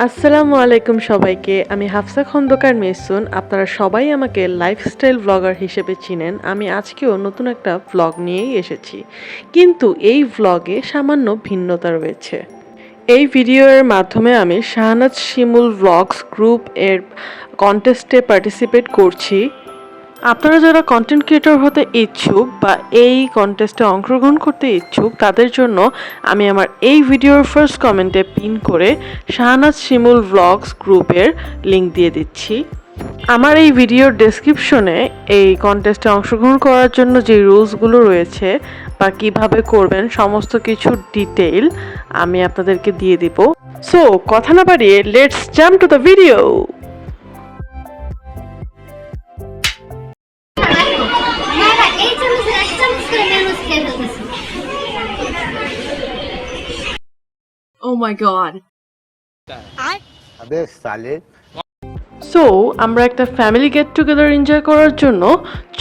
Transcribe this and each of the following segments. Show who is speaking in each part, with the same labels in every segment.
Speaker 1: আসসালামু আলাইকুম সবাইকে। আমি হাফসা খন্দকার মেসুন। আপনারা সবাই আমাকে লাইফস্টাইল ব্লগার হিসেবে চিনেন। আমি আজকেও নতুন একটা ভ্লগ নিয়েই এসেছি, কিন্তু এই ভ্লগে সামান্য ভিন্নতা রয়েছে। এই ভিডিওর মাধ্যমে আমি শাহনাজ শিমুল ভ্লগস গ্রুপ এর কন্টেস্টে পার্টিসিপেট করছি। আপনারা যারা কন্টেন্ট ক্রিয়েটর হতে ইচ্ছুক বা এই কন্টেস্টে অংশগ্রহণ করতে ইচ্ছুক, তাদের জন্য আমি আমার এই ভিডিওর ফার্স্ট কমেন্টে পিন করে শাহনাজ শিমুল ভ্লগস গ্রুপের লিংক দিয়ে দিচ্ছি। আমার এই ভিডিওর ডেসক্রিপশনে এই কন্টেস্টে অংশগ্রহণ করার জন্য যে রুলসগুলো রয়েছে বা কিভাবে করবেন সমস্ত কিছু ডিটেইল আমি আপনাদেরকে দিয়ে দিব। সো কথা না বাড়িয়ে let's jump to the video. Oh my god.
Speaker 2: अबे साले
Speaker 1: সো আমরা একটা ফ্যামিলি গেট টুগেদার এনজয় করার জন্য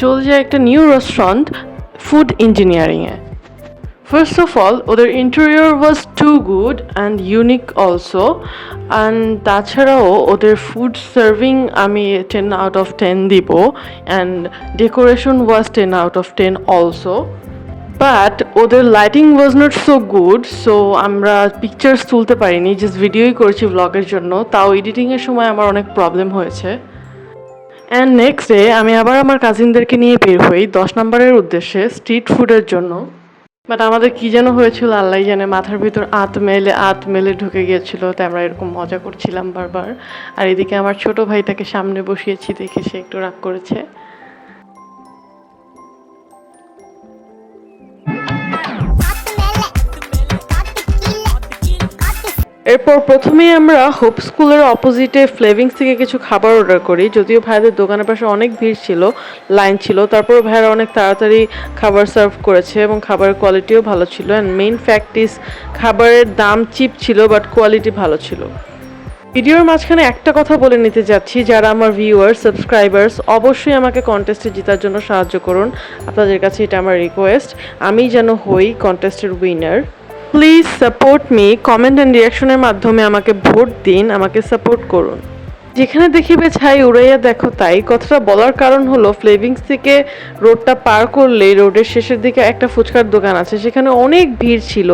Speaker 1: চলে যাই একটা নিউ রেস্টুরেন্ট ফুড ইঞ্জিনিয়ারিংয়ে। ফার্স্ট অফ অল ওদের interior was too good and unique also, and তাছাড়াও ওদের ফুড সার্ভিং আমি 10 আউট অফ 10 দিব, and decoration was 10 out of 10 also. But ওদের lighting was not so good, so আমরা pictures তুলতে পারিনি, জাস্ট ভিডিওই করেছি ব্লগের জন্য। তাও এডিটিংয়ের সময় আমার অনেক প্রবলেম হয়েছে। অ্যান্ড নেক্সট ডে আমি আবার আমার কাজিনদেরকে নিয়ে বের হই 10 নম্বরের উদ্দেশ্যে স্ট্রিট ফুডের জন্য। বাট আমাদের কী যেন হয়েছিল আল্লাহ জানে, মাথার ভিতর আত মেলে ঢুকে গিয়েছিল, তাই আমরা এরকম মজা করছিলাম বারবার। আর এদিকে আমার ছোট ভাইটাকে সামনে বসিয়েছি দেখে সে একটু রাগ করেছে। এরপর প্রথমেই আমরা হোপ স্কুলের অপোজিটে ফ্লেভিংস থেকে কিছু খাবার অর্ডার করি। যদিও ভাইদের দোকানের পাশে অনেক ভিড় ছিল, লাইন ছিল, তারপর ভাইরা অনেক তাড়াতাড়ি খাবার সার্ভ করেছে এবং খাবারের কোয়ালিটিও ভালো ছিল। অ্যান্ড মেইন ফ্যাক্ট ইজ খাবারের দাম চিপ ছিল বাট কোয়ালিটি ভালো ছিল। ভিডিওর মাঝখানে একটা কথা বলে নিতে যাচ্ছি, যারা আমার ভিউয়ার্স সাবস্ক্রাইবার্স অবশ্যই আমাকে কন্টেস্টে জেতার জন্য সাহায্য করুন। আপনাদের কাছে এটা আমার রিকোয়েস্ট, আমি যেন হই কন্টেস্টের winner. Please support me, comment and রিয়াকশনের মাধ্যমে আমাকে ভোট দিন, আমাকে সাপোর্ট করুন। যেখানে দেখিবে ছাই উড়াইয়া দেখো তাই, কথাটা বলার কারণ হলো ফ্লেভিংস থেকে রোডটা পার করলেই রোডের শেষের দিকে একটা ফুচকার দোকান আছে, সেখানে অনেক ভিড় ছিল,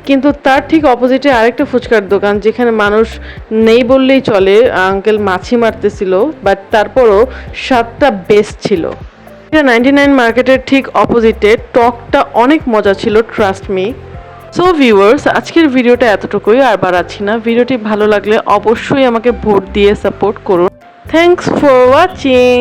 Speaker 1: কিন্তু তার ঠিক অপোজিটে আরেকটা ফুচকার দোকান যেখানে মানুষ নেই বললেই চলে। আঙ্কেল মাছি মারতেছিল, বাট তারপরও স্বাদটা বেস্ট ছিল। এটা 99 মার্কেটের ঠিক অপোজিটে, টকটা অনেক মজা ছিল, ট্রাস্ট মি। সো ভিউয়ার্স, আজকের ভিডিওটা এতটুকুই, আর বাড়াচ্ছি না। ভিডিওটি ভালো লাগলে অবশ্যই আমাকে ভোট দিয়ে সাপোর্ট করুন। Thanks for watching.